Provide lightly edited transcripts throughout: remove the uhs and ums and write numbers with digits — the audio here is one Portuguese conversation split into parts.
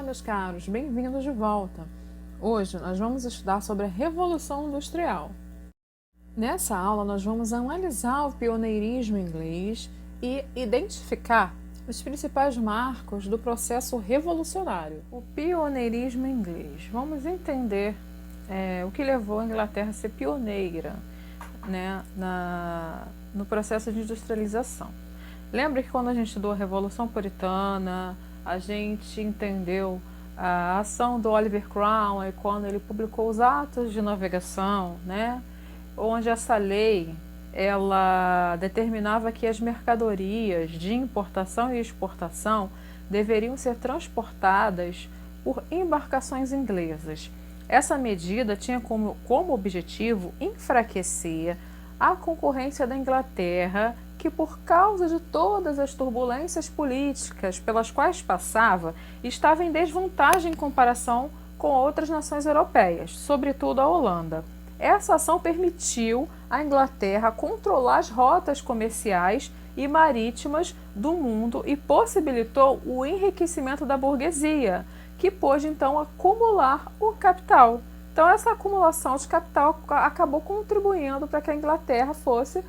meus caros, bem-vindos de volta. Hoje nós vamos estudar sobre a Revolução Industrial. Nessa aula nós vamos analisar o pioneirismo inglês e identificar os principais marcos do processo revolucionário. O pioneirismo inglês. Vamos entender o que levou a Inglaterra a ser pioneira, né, no processo de industrialização. Lembra que quando a gente estudou a Revolução Puritana, a gente entendeu a ação do Oliver Cromwell quando ele publicou os Atos de Navegação, né, onde essa lei ela determinava que as mercadorias de importação e exportação deveriam ser transportadas por embarcações inglesas. Essa medida tinha como objetivo enfraquecer a concorrência da Inglaterra, que por causa de todas as turbulências políticas pelas quais passava, estava em desvantagem em comparação com outras nações europeias, sobretudo a Holanda. Essa ação permitiu à Inglaterra controlar as rotas comerciais e marítimas do mundo e possibilitou o enriquecimento da burguesia, que pôde então acumular o capital. Então essa acumulação de capital acabou contribuindo para que a Inglaterra fosse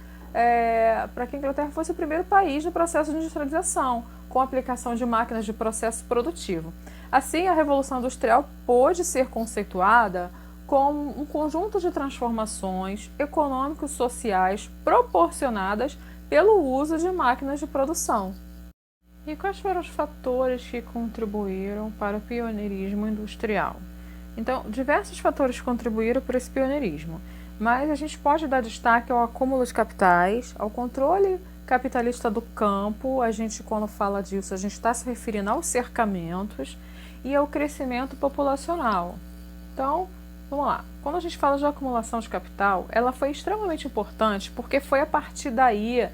o primeiro país no processo de industrialização, com a aplicação de máquinas de processo produtivo. Assim, a Revolução Industrial pôde ser conceituada como um conjunto de transformações econômicos e sociais proporcionadas pelo uso de máquinas de produção. E quais foram os fatores que contribuíram para o pioneirismo industrial? Então, diversos fatores contribuíram para esse pioneirismo, mas a gente pode dar destaque ao acúmulo de capitais, ao controle capitalista do campo. A gente, quando fala disso, a gente está se referindo aos cercamentos e ao crescimento populacional. Então, vamos lá. Quando a gente fala de acumulação de capital, ela foi extremamente importante porque foi a partir daí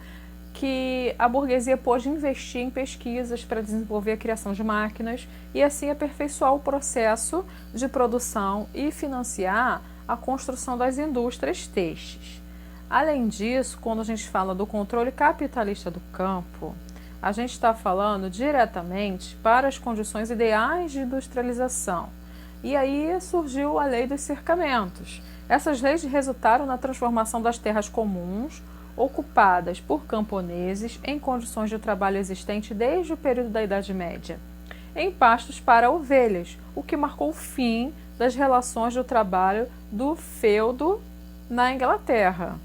que a burguesia pôde investir em pesquisas para desenvolver a criação de máquinas e assim aperfeiçoar o processo de produção e financiar a construção das indústrias têxteis. Além disso, quando a gente fala do controle capitalista do campo, a gente está falando diretamente para as condições ideais de industrialização. E aí surgiu a lei dos cercamentos. Essas leis resultaram na transformação das terras comuns, ocupadas por camponeses em condições de trabalho existente desde o período da Idade Média, em pastos para ovelhas, o que marcou o fim das relações de trabalho do feudo na Inglaterra.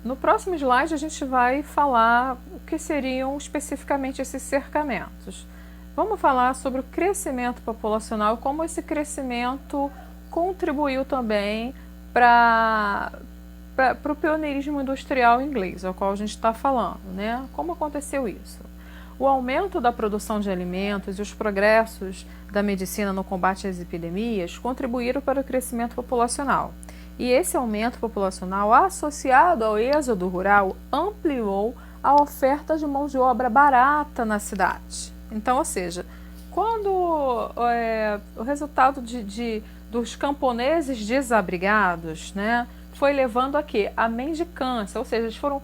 No próximo slide a gente vai falar o que seriam especificamente esses cercamentos. Vamos falar sobre o crescimento populacional, como esse crescimento contribuiu também para o pioneirismo industrial inglês, ao qual a gente está falando, né? Como aconteceu isso? O aumento da produção de alimentos e os progressos da medicina no combate às epidemias contribuíram para o crescimento populacional. E esse aumento populacional, associado ao êxodo rural, ampliou a oferta de mão de obra barata na cidade. Então, ou seja, quando o resultado dos camponeses desabrigados, né, foi levando a quê? A mendicância, ou seja, eles foram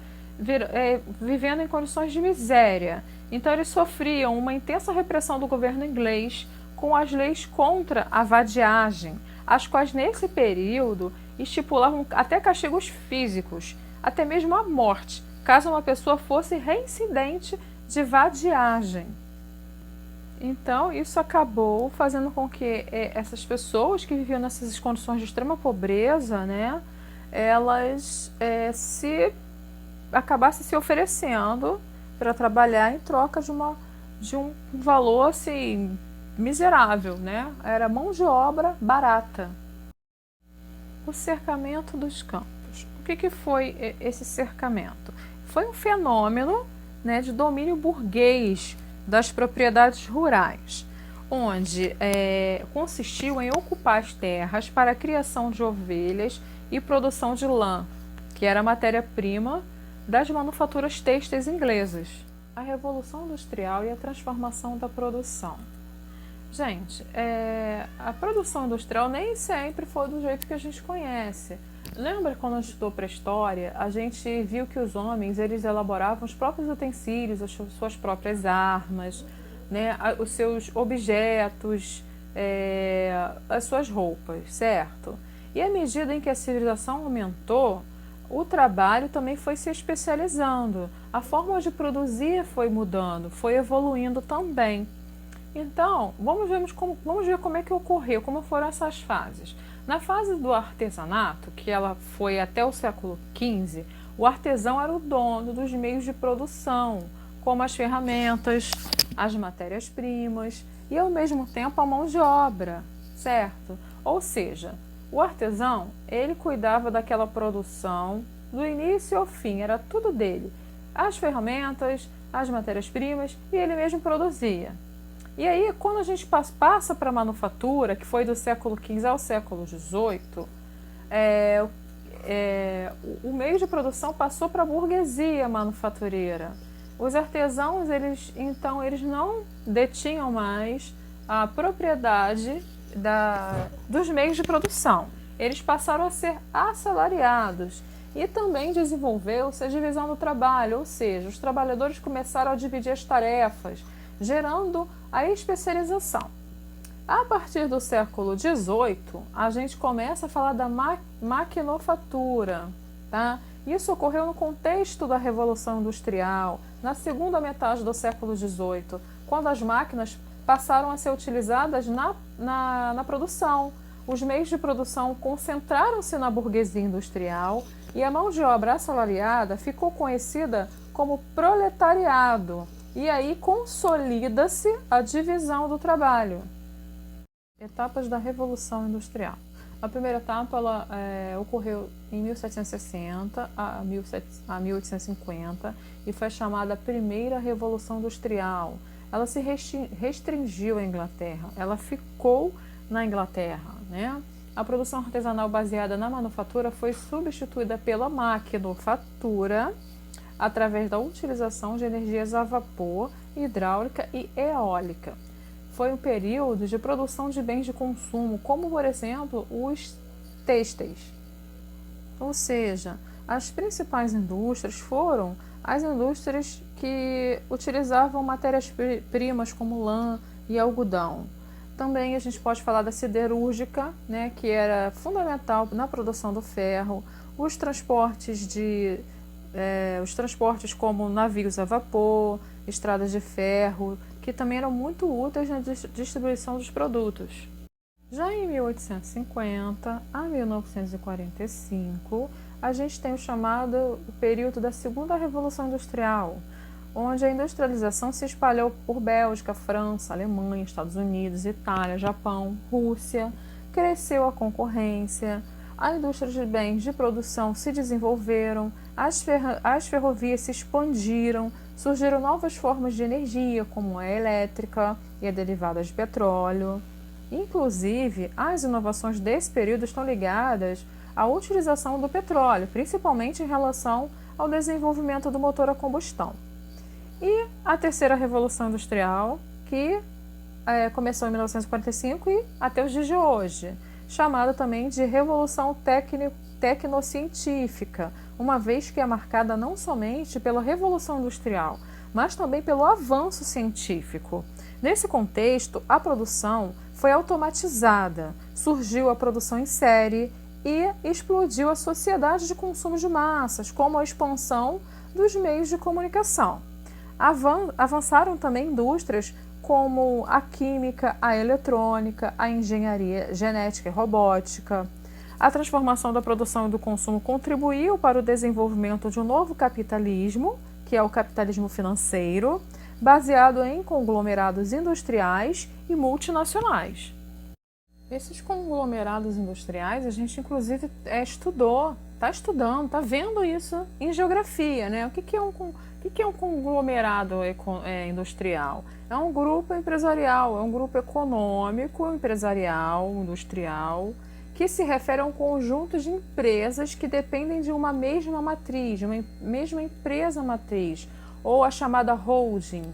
vivendo em condições de miséria. Então eles sofriam uma intensa repressão do governo inglês com as leis contra a vadiagem, as quais nesse período estipulavam até castigos físicos, até mesmo a morte, caso uma pessoa fosse reincidente de vadiagem. Então isso acabou fazendo com que essas pessoas que viviam nessas condições de extrema pobreza, né, elas acabassem se oferecendo para trabalhar em troca de um valor assim miserável, né? Era mão de obra barata. O cercamento dos campos. O que foi esse cercamento? Foi um fenômeno, né, de domínio burguês das propriedades rurais, onde consistiu em ocupar as terras para a criação de ovelhas e produção de lã, que era a matéria-prima das manufaturas têxteis inglesas. A Revolução Industrial e a transformação da produção. Gente, a produção industrial nem sempre foi do jeito que a gente conhece. Lembra quando a gente estudou pré-história, a gente viu que os homens eles elaboravam os próprios utensílios, as suas próprias armas, né, os seus objetos, as suas roupas, certo? E à medida em que a civilização aumentou, o trabalho também foi se especializando, a forma de produzir foi mudando, foi evoluindo também. Então, vamos ver como é que ocorreu, como foram essas fases. Na fase do artesanato, que ela foi até o século XV, o artesão era o dono dos meios de produção, como as ferramentas, as matérias-primas e, ao mesmo tempo, a mão de obra, certo? Ou seja, o artesão, ele cuidava daquela produção do início ao fim, era tudo dele. As ferramentas, as matérias-primas e ele mesmo produzia. E aí, quando a gente passa para a manufatura, que foi do século XV ao século XVIII, o meio de produção passou para a burguesia manufatureira. Os artesãos, eles não detinham mais a propriedade dos meios de produção. Eles passaram a ser assalariados e também desenvolveu-se a divisão do trabalho, ou seja, os trabalhadores começaram a dividir as tarefas, gerando a especialização. A partir do século XVIII, a gente começa a falar da maquinofatura, tá? Isso ocorreu no contexto da Revolução Industrial, na segunda metade do século XVIII, quando as máquinas passaram a ser utilizadas na produção. Os meios de produção concentraram-se na burguesia industrial e a mão de obra assalariada ficou conhecida como proletariado. E aí consolida-se a divisão do trabalho. Etapas da Revolução Industrial. A primeira etapa ocorreu em 1760 a 1850 e foi chamada Primeira Revolução Industrial. Ela se restringiu à Inglaterra, ela ficou na Inglaterra, né? A produção artesanal baseada na manufatura foi substituída pela maquinofatura, através da utilização de energias a vapor, hidráulica e eólica. Foi um período de produção de bens de consumo, como, por exemplo, os têxteis. Ou seja, as principais indústrias foram as indústrias que utilizavam matérias-primas como lã e algodão. Também a gente pode falar da siderúrgica, né, que era fundamental na produção do ferro, os transportes como navios a vapor, estradas de ferro, que também eram muito úteis na distribuição dos produtos. Já em 1850 a 1945, a gente tem o chamado período da Segunda Revolução Industrial, onde a industrialização se espalhou por Bélgica, França, Alemanha, Estados Unidos, Itália, Japão, Rússia, cresceu a concorrência, a indústria de bens de produção se desenvolveram, as ferrovias se expandiram, surgiram novas formas de energia, como a elétrica e a derivada de petróleo. Inclusive, as inovações desse período estão ligadas à utilização do petróleo, principalmente em relação ao desenvolvimento do motor a combustão. E a terceira Revolução Industrial, que começou em 1945 e até os dias de hoje, chamada também de Revolução Tecnocientífica, uma vez que é marcada não somente pela Revolução Industrial, mas também pelo avanço científico. Nesse contexto, a produção foi automatizada, surgiu a produção em série e explodiu a sociedade de consumo de massas, como a expansão dos meios de comunicação. Avançaram também indústrias como a química, a eletrônica, a engenharia genética e robótica. A transformação da produção e do consumo contribuiu para o desenvolvimento de um novo capitalismo, que é o capitalismo financeiro, baseado em conglomerados industriais e multinacionais. Esses conglomerados industriais a gente inclusive estudou, está estudando, está vendo isso em geografia, né? O que é um conglomerado industrial? É um grupo empresarial, é um grupo econômico, empresarial, industrial, que se refere a um conjunto de empresas que dependem de uma mesma matriz, de uma mesma empresa matriz, ou a chamada holding.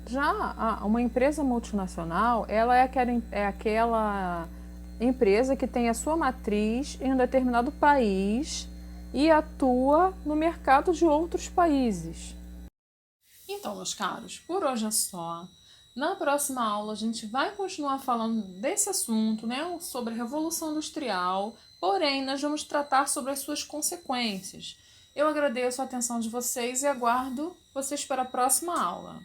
Já uma empresa multinacional, ela é aquela empresa que tem a sua matriz em um determinado país e atua no mercado de outros países. Então, meus caros, por hoje é só. Na próxima aula, a gente vai continuar falando desse assunto, né, sobre a Revolução Industrial, porém, nós vamos tratar sobre as suas consequências. Eu agradeço a atenção de vocês e aguardo vocês para a próxima aula.